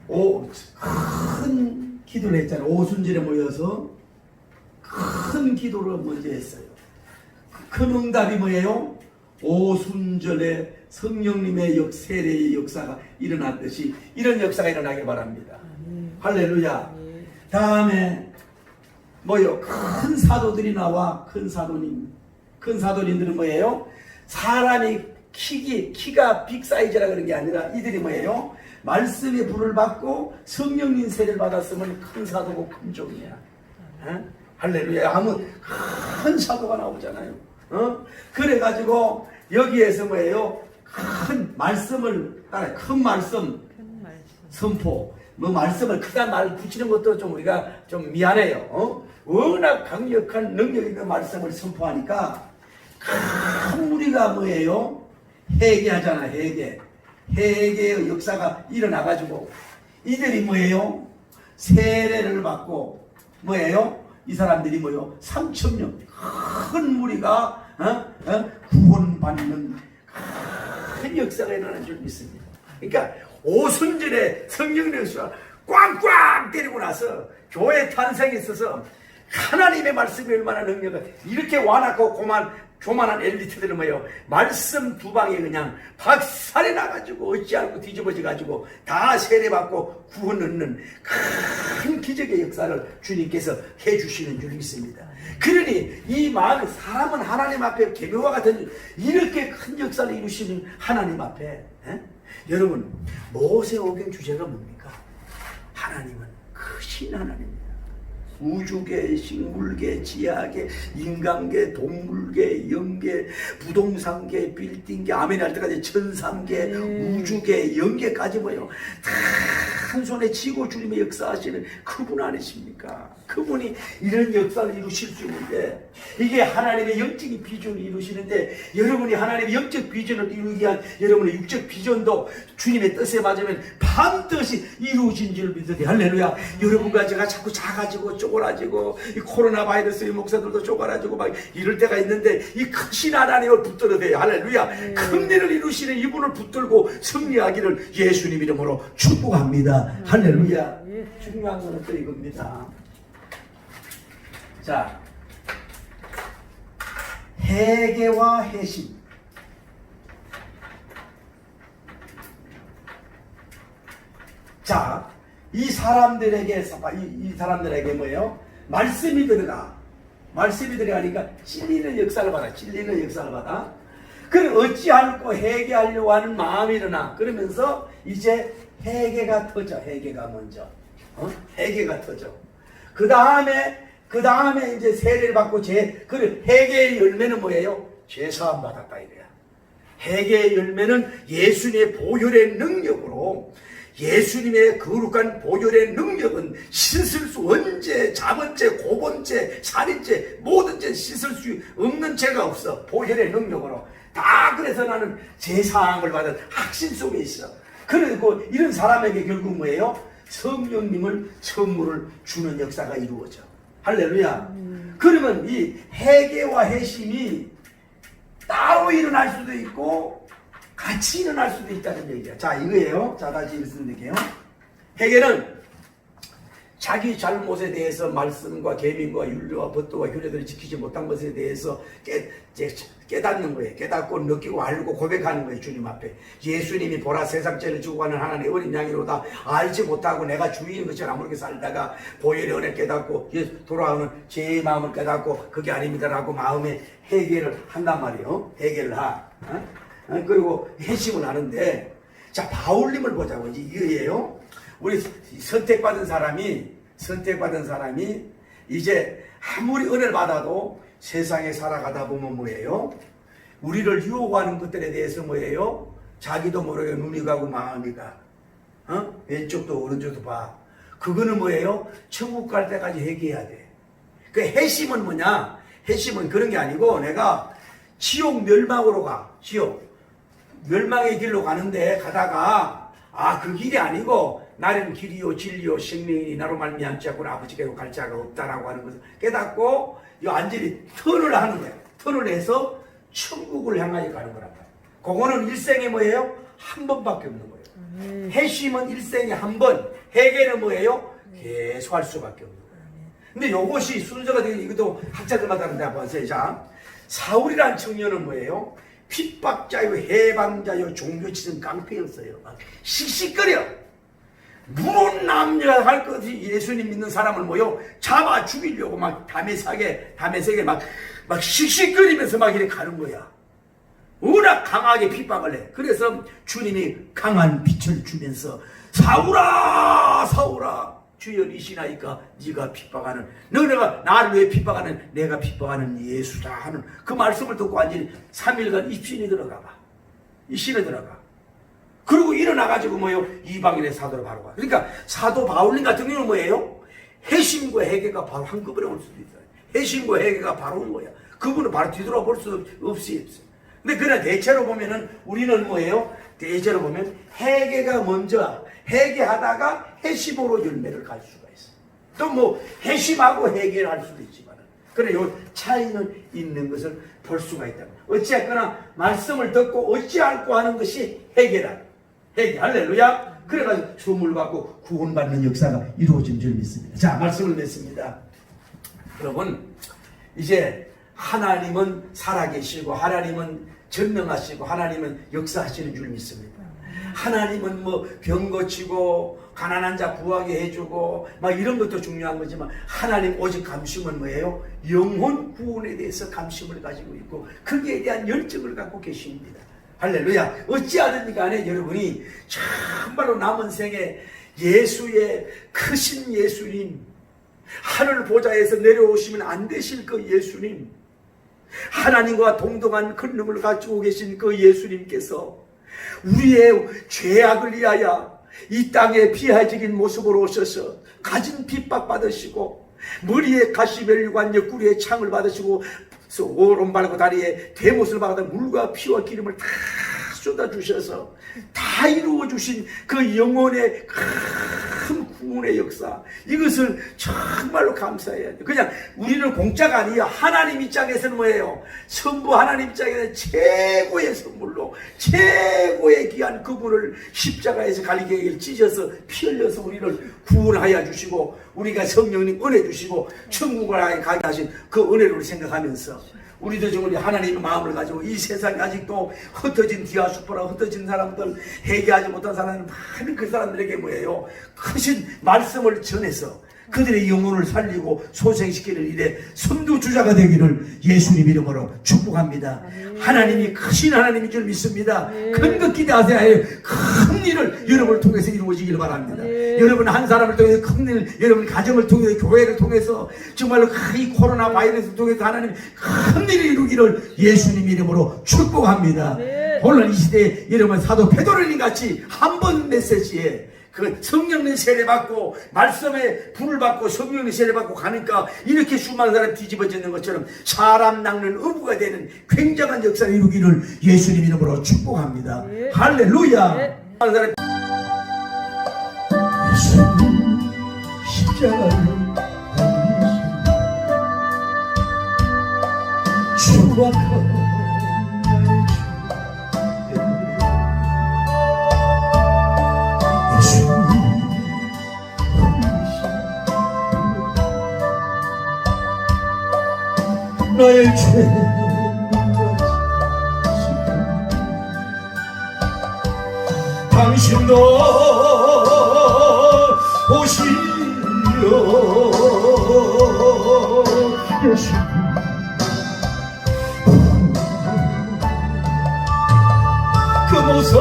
큰 기도를 했잖아요. 오순절에 모여서 큰 기도를 먼저 했어요. 큰 응답이 뭐예요? 오순절에 성령님의 세례의 역사가 일어났듯이 이런 역사가 일어나길 바랍니다. 할렐루야. 다음에 뭐예요? 큰 사도들이 나와 큰 사도님들은 뭐예요? 사람이 키가 빅사이즈라 그런 게 아니라 이들이 뭐예요? 말씀의 불을 받고 성령님 세례를 받았으면 큰 사도고 큰 종이야. 할렐루야. 하면 큰 사도가 나오잖아요. 그래가지고 여기에서 뭐예요? 큰 말씀을 따라 큰 말씀 선포. 뭐 말씀을 크다 말 붙이는 것도 좀 우리가 좀 미안해요. 워낙 강력한 능력 있는 말씀을 선포하니까 큰 무리가 뭐예요? 회개하잖아. 회개의 역사가 일어나가지고 이들이 뭐예요? 세례를 받고 뭐예요? 이 사람들이 뭐예요? 3,000명 큰 무리가 구원받는 큰 역사가 일어난 줄 믿습니다. 그러니까 오순절에 성령의 역사가 꽝꽝 때리고 나서 교회 탄생에 있어서 하나님의 말씀이 얼마나 능력을 이렇게 완악하고 교만한 엘리트들은 뭐예요? 말씀 두 방에 그냥 박살이 나가지고 어찌하고 뒤집어져가지고 다 세례받고 구원 얻는 큰 기적의 역사를 주님께서 해주시는 줄 믿습니다. 그러니 이 마음에 사람은 하나님 앞에 계명과 같은 이렇게 큰 역사를 이루시는 하나님 앞에 여러분 모세오경 주제가 뭡니까? 하나님은 크신 하나님입니다. 우주계, 식물계, 지하계, 인간계, 동물계, 영계, 부동산계, 빌딩계, 아멘 할 때까지 천상계, 우주계, 영계까지 뭐예요? 다 한 손에 쥐고 주님의 역사하시는 그분 아니십니까? 그분이 이런 역사를 이루실 수 있는데, 이게 하나님의 영적인 비전을 이루시는데, 여러분이 하나님의 영적 비전을 이루기 위한 여러분의 육적 비전도 주님의 뜻에 맞으면 반드시 이루어진 줄 믿으리. 할렐루야. 여러분과 제가 자꾸 작아지고 쪼그라지고, 이 코로나 바이러스의 목사들도 쪼그라지고 막 이럴 때가 있는데, 이 크신 하나님을 붙들어야 돼요. 할렐루야. 큰 일을 이루시는 이분을 붙들고 승리하기를 예수님 이름으로 축복합니다. 할렐루야. 중요한 것은 또 이겁니다. 자, 회개와 회심. 자, 이 사람들에게 뭐예요? 말씀이 들어가니까 찔리는 역사를 받아. 그럼 어찌할꼬 회개하려고 하는 마음이 일어나. 그러면서 이제 회개가 터져. 회개가 먼저. 회개가 터져. 그 다음에 이제 세례를 받고 그 회개의 열매는 뭐예요? 죄사함 받았다 이래요. 회개의 열매는 예수님의 보혈의 능력으로, 예수님의 거룩한 보혈의 능력은 씻을 수 언제 자번죄, 고번죄, 살인죄 모든 죄 씻을 수 없는 죄가 없어. 보혈의 능력으로 다. 그래서 나는 제사함을 받은 확신 속에 있어. 그리고 이런 사람에게 결국 뭐예요? 성령님을 선물을 주는 역사가 이루어져. 할렐루야. 그러면 이 회개와 회심이 따로 일어날 수도 있고 같이 일어날 수도 있다는 얘기야. 자, 이거예요. 자, 다시 말씀드릴게요. 회개는 자기 잘못에 대해서 말씀과 계명과 율례와 법도와 규례들을 지키지 못한 것에 대해서 깨닫는 거예요. 깨닫고 느끼고 알고 고백하는 거예요. 주님 앞에. 예수님이 보라 세상 죄를 지고 가는 하나님의 어린 양이로다. 알지 못하고 내가 주인인 것처럼 아무렇게 살다가 보혈의 은혜를 깨닫고 돌아오는 제 마음을 깨닫고 그게 아닙니다라고 마음에 회개를 한단 말이에요. 회개를 그리고 회심을 하는데, 자, 바울님을 보자고. 이거예요. 우리 선택받은 사람이 이제 아무리 은혜를 받아도 세상에 살아가다 보면 뭐예요? 우리를 유혹하는 것들에 대해서 뭐예요? 자기도 모르게 눈이 가고 마음이 가. 왼쪽도 오른쪽도 봐. 그거는 뭐예요? 천국 갈 때까지 회개해야 돼. 그 회심은 뭐냐? 회심은 그런 게 아니고, 내가 지옥 멸망으로 가. 지옥 멸망의 길로 가는데 가다가 그 길이 아니고 나는 길이요 진리요 생명이니 나로 말미암지 않고는 아버지께로 갈 자가 없다라고 하는 것을 깨닫고 이 완전히 턴을 하는 거예요. 턴을 해서 천국을 향하여 가는 거란 말이에요. 그거는 일생에 뭐예요? 한 번밖에 없는 거예요. 회심은 일생에 한 번, 회개는 뭐예요? 계속 할 수밖에 없는 거예요. 근데 요것이 순서가 되게, 이것도 학자들마다 하는데 한번 보세요. 자, 사울이라는 청년은 뭐예요? 핍박자요, 해방자요, 종교치는 깡패였어요. 막 씩씩거려. 무론 남녀가 할 것 없이 예수님 믿는 사람을 모여 잡아 죽이려고 막 담에 세게 막 씩씩거리면서 막 이렇게 가는 거야. 워낙 강하게 핍박을 해. 그래서 주님이 강한 빛을 주면서 사울아, 사울아, 주여 이시나이까 네가 핍박하는, 너네가 나를 왜 핍박하는, 내가 핍박하는 예수다 하는 그 말씀을 듣고 완전히 3일간 입신이 들어가 봐. 입신에 들어가. 그리고 일어나가지고 뭐예요? 이방인의 사도로 바로 가. 그러니까 사도 바울님 같은 경우는 뭐예요? 회심과 회개가 바로 한꺼번에 올 수도 있어요. 회심과 회개가 바로 온 거야. 그분은 바로 뒤돌아볼 수 없어요. 근데 그냥 대체로 보면은 우리는 뭐예요? 대체로 보면 회개가 먼저, 회개하다가 회심으로 열매를 갈 수가 있어요. 또 뭐 회심하고 회개를 할 수도 있지만, 그래 요 차이는 있는 것을 볼 수가 있다. 어찌했거나 말씀을 듣고 어찌할꼬 하는 것이 회개라. 회개. 할렐루야. 그래가지고 선물 받고 구원받는 역사가 이루어진 줄 믿습니다. 자, 말씀을 맺습니다. 여러분, 이제 하나님은 살아계시고 하나님은 전능하시고 하나님은 역사하시는 줄 믿습니다. 하나님은 뭐 병 고치고 가난한 자 부하게 해주고 막 이런 것도 중요한 거지만, 하나님 오직 감심은 뭐예요? 영혼 구원에 대해서 감심을 가지고 있고 거기에 대한 열정을 갖고 계십니다. 할렐루야. 어찌하든지 간에 여러분이 정말로 남은 생에 예수의 크신 예수님, 하늘 보좌에서 내려오시면 안 되실 그 예수님, 하나님과 동등한 권능을 가지고 계신 그 예수님께서 우리의 죄악을 위하여 이 땅에 비하적인 모습으로 오셔서 가진 핍박 받으시고 머리에 가시벨류관 옆구리에 창을 받으시고 오른발과 다리에 대못을 받아 물과 피와 기름을 다 쏟아주셔서 다 이루어주신 그 영혼의 큰 구원의 역사, 이것을 정말로 감사해야 돼요. 그냥 우리는 공짜가 아니에요. 하나님 입장에서는 뭐예요? 전부 하나님 입장에서는 최고의 선물로 최고의 귀한 그분을 십자가에서 갈리게를 찢어서 피 흘려서 우리를 구원하여 주시고 우리가 성령님 은혜 주시고 천국을 가게 하신 그 은혜를 생각하면서 우리도 지금 우리 하나님의 마음을 가지고 이 세상에 아직도 흩어진 디아스포라, 흩어진 사람들, 회개하지 못한 사람들, 많은 그 사람들에게 뭐예요? 크신 말씀을 전해서 그들의 영혼을 살리고 소생시키는 일에 선두주자가 되기를 예수님 이름으로 축복합니다. 하나님이 크신 하나님인 줄 믿습니다. 큰 것 기대하세요. 큰 일을 여러분을 통해서 이루어지기를 바랍니다. 여러분 한 사람을 통해서 큰 일, 여러분 가정을 통해서, 교회를 통해서, 정말로 이 코로나 바이러스를 통해서 하나님 큰 일을 이루기를 예수님 이름으로 축복합니다. 오늘 이 시대에 여러분 사도 베드로님 같이 한 번 메시지에 그 성령의 세례 받고 말씀에 불을 받고 성령의 세례 받고 가니까 이렇게 수많은 사람이 뒤집어지는 것처럼 사람 낚는 어부가 되는 굉장한 역사를 이루기를 예수님 이름으로 축복합니다. 할렐루야. 사람 예수님 십자가에 달리신 추악한 나의 죄 당신도 오시려 예수 그 모습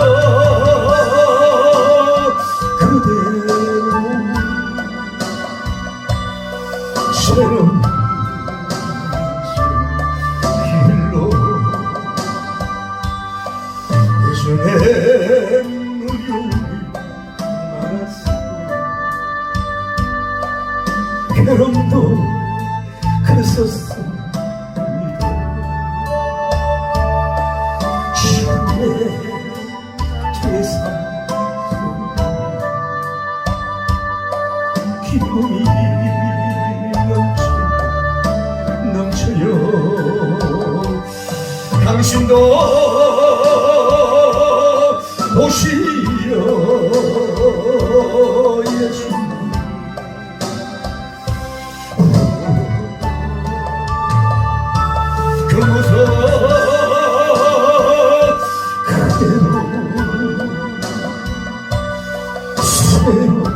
그대로 새로운 예전에 누리움이 많았어 괴로움도 그랬었어 주의 제사 기쁨이 넘쳐요 당신도 오시려 예수 그 모습 그대로 새로운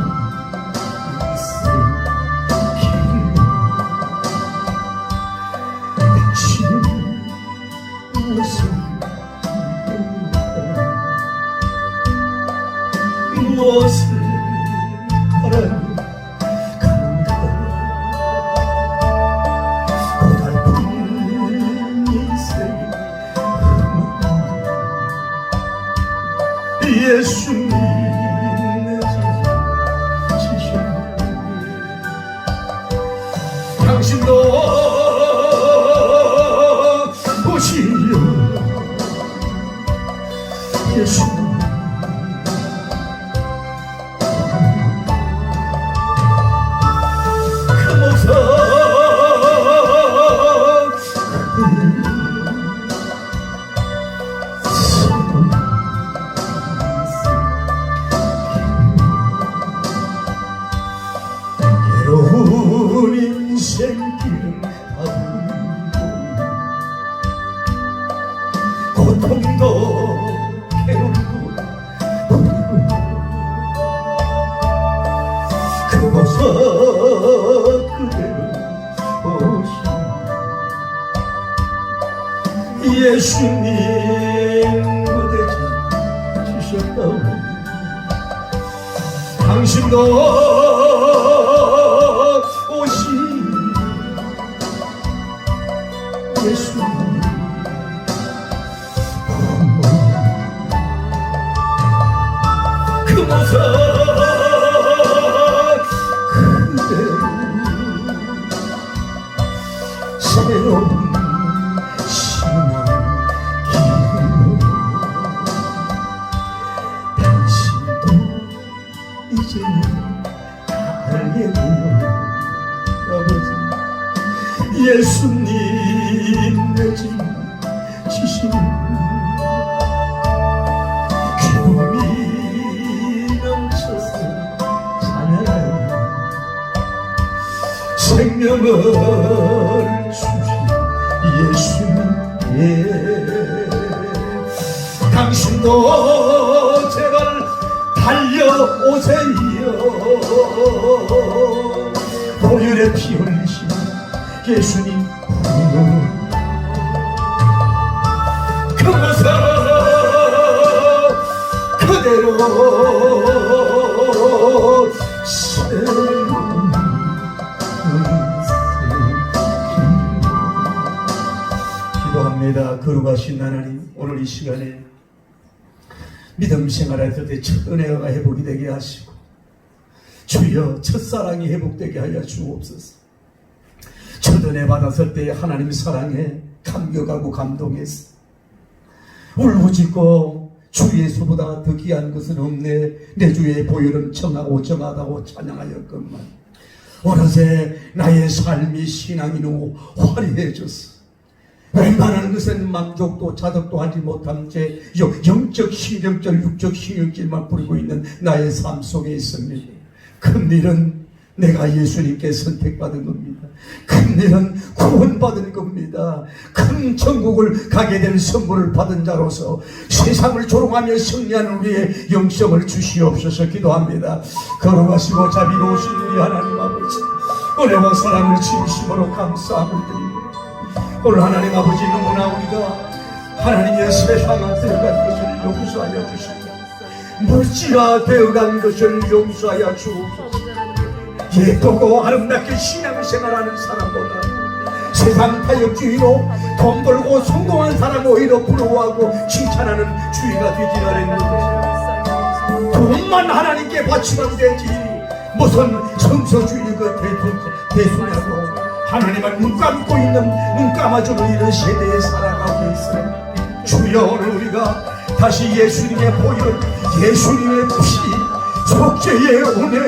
당신 모습 무엇을 바라는 고달픈 인생 예수님 당신도 오시려 예수님 괴로운 인생길을 가고 고통도 괴로움도 그곳서 그대로 오신 예수님 무대 주셨다고 당신도 오시 새로운 신앙 길로 당신도 이제는 알게 되어 아버지 예수님 내집 지시는 기쁨이 넘쳐서 찬양하여 생명을 주신 예수님께 당신도 제발 달려오세요. 보혈의 피 흘리신 예수님 그곳에 그대로 새로운 기도합니다. 거룩하신 하나님, 오늘 이 시간에 믿음 생활할 때 첫 은혜가 회복이 되게 하시고 주여 첫사랑이 회복되게 하여 주옵소서. 첫 은혜 받았을 때 하나님 사랑에 감격하고 감동했어. 울부짖고 주 예수보다 더 귀한 것은 없네. 내 주의 보혈은 정하고 정하다고 찬양하였건만 어느새 나의 삶이 신앙이노 화려해졌어. 웬만한 것은 만족도 자덕도 하지 못한 채 영적 신경절 육적 신경질만 부리고 있는 나의 삶 속에 있습니다. 큰일은 내가 예수님께 선택받은 겁니다. 큰일은 구원받은 겁니다. 큰 천국을 가게 될 선물을 받은 자로서 세상을 조롱하며 승리하는 우리의 영성을 주시옵소서 기도합니다. 거룩하시고 자비로우신 우리 하나님 아버지, 은혜와 사랑을 진심으로 감사함을 드립니다. 오늘 하나님 아버지, 너무나 우리가 하나님의 세상화 되어간 것을 용서하여 주시고 물질화 되어간 것을 용서하여 주옵소서. 예쁘고 아름답게 신앙생활하는 사람보다 세상 타협주의로 돈 벌고 성공한 사람 오히려 부러워하고 칭찬하는 주의가 되지라 했는데 돈만 하나님께 바치면 되지 무슨 성서주의 그 대수냐고 하나님은 눈 감고 있는 눈 감아주는 이런 세대에 살아가고 있어요. 주여, 오늘 우리가 다시 예수님의 보혈, 예수님의 피, 속죄의 은혜,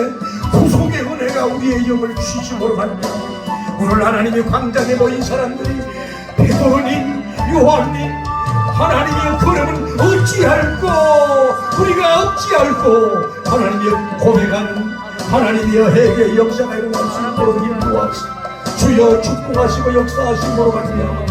구속의 은혜가 우리의 영을 주심으로 갑니다. 오늘 하나님의 광장에 모인 사람들이 베드로님, 요한님, 하나님의 걸음은 어찌할꼬, 우리가 어찌할꼬 하나님의 고백하는 하나님의 회개의 역사가 일어날 수 있도록 인도하시고 주여 축복하시고 역사하심으로 말미암아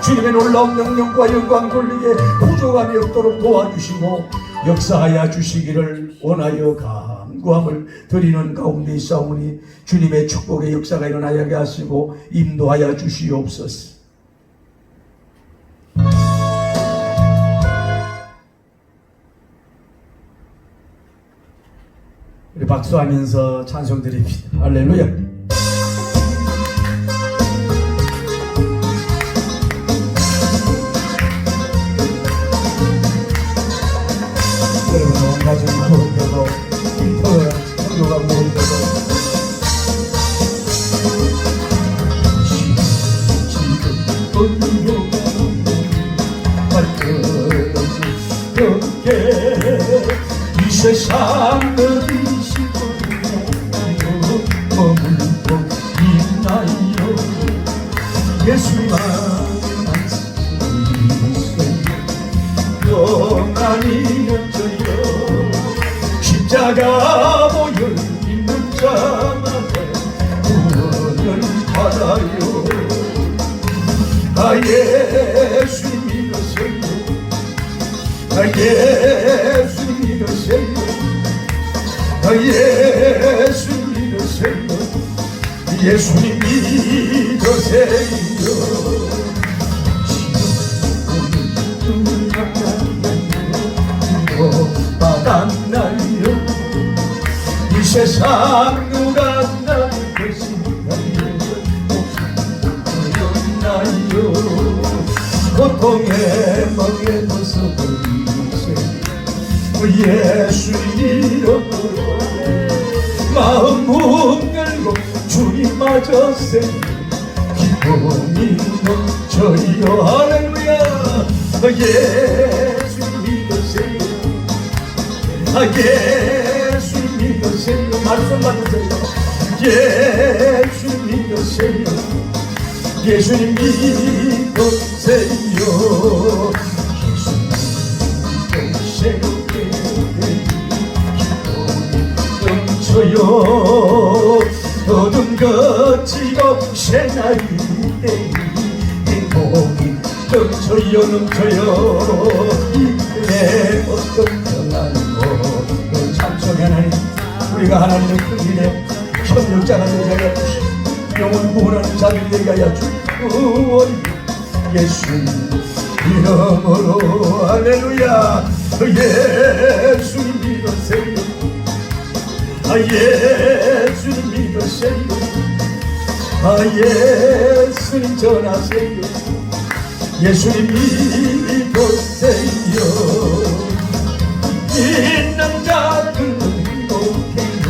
주님의 놀라운 능력과 영광 돌리게 부족함이 없도록 도와주시고 역사하여 주시기를 원하여 간구함을 드리는 가운데 있사오니 주님의 축복의 역사가 일어나게 하시고 인도하여 주시옵소서. 우리 박수하면서 찬송 드립시다. 할렐루야. 여러분 가정 모이셔서 일터에 성도가 모이셔서 지금 온유가 밝혀지게 이 세상은 머물고 있나요. 예수만 영원히 십자가 보혈 있는 자만의 구원을 받아요. 나 예수 믿으세요. 나 예수 믿으세요. 나 예수 믿으세요. 예수님 믿으세요. 받았나요? 이 세상 누가 나를 대신하여 없나요? 고통의 멍에 벗어버리세요. 예수 이름으로 마음 문 열고 주님 맞으세요. 기뻐 기쁨이 넘쳐요. 할렐루야. 예수 믿으세요. 예수 믿으세요. 말씀 받으세요. 예수 믿으세요. 예수님 믿으세요. 예수님 믿으세요. 넘쳐요. 어둠 거치고 새날이 때이 행복이 넘쳐요. 넘쳐요. 내 어떤 평안고 찬송의 하나님, 우리가 하나님의 큰 일에 협력자가 되게 하여 주시고 영혼 구원하는 자들이 되게 하여 주시고 예수 이름으로 할렐루야. 예수님 믿으세요. 예수님 믿으세요. 예수님 전하세요. 예수님 믿으세요. 믿는 자들은 행복해요.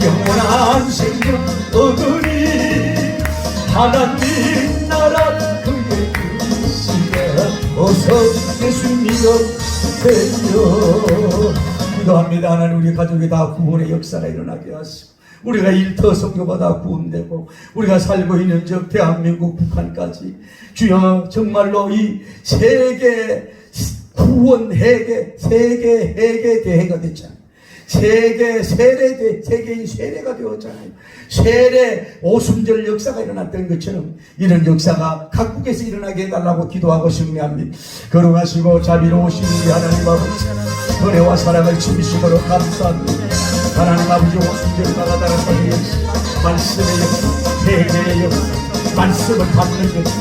영원한 생명 얻으니 하나님 나라 그의 뜻이야. 어서 예수님 믿으세요. 기도합니다. 하나님, 우리 가족이 다 구원의 역사가 일어나게 하시고 우리가 일터 선교받아 구원되고 우리가 살고 있는 저 대한민국 북한까지 주여 정말로 이 세계 구원 회개, 세계 회개 대회가 됐잖아요. 세계인 세례가 되었잖아요. 세례 오순절 역사가 일어났던 것처럼 이런 역사가 각국에서 일어나게 해달라고 기도하고 승리합니다. 걸어가시고 자비로우신 우리 하나님 아버지, 은혜와 사랑을 주시므로 감사합니다. 하나님 아버지, 오순절 나가다가 사는 역사, 말씀의 역사, 회개의 역사, 말씀을 받는 역사,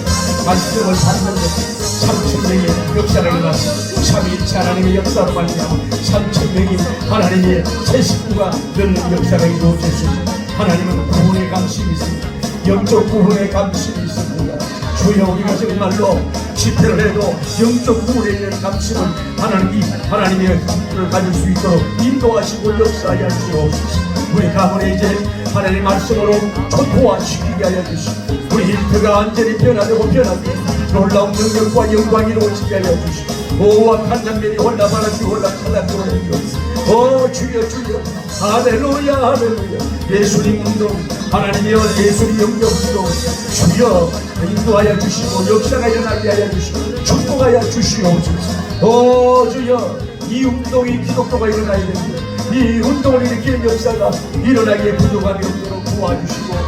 말씀을 받는 역사, 3,000명의 역사가 일어났습니다. 참일치 하나님의 역사로 말미암아 3,000명이 하나님의 새 식구가 되는 역사가 이루어졌습니다. 하나님은 구원의 감심이 있습니다. 영적 구원의 감심이 있습니다. 주여, 우리가 정말로 집회를 해도 영적 구원에 대한 감심은 하나님의 감심을 가질 수 있도록 인도하시고 역사하여 주옵소서. 우리 가문에 이제 하나님의 말씀으로 초토화시키게 하여 주시고 우리 일터가 완전히 변화되고 놀라운 능력과 영광이 이루어지게 하여 주시고 오악한 장면이 홀라바라지 홀라찰라고 하여 주여 할렐루야 할렐루야. 예수님 운동 하나님이여, 예수님 영적 운동 주여 인도하여 주시고 역사가 일어나게 하여 주시고 축복하여 주시옵소서. 주여, 이 운동이 기독교가 일어나야 됩니다. 이 운동을 일으키는 역사가 일어나기에 부족함이 없도록 도와주시고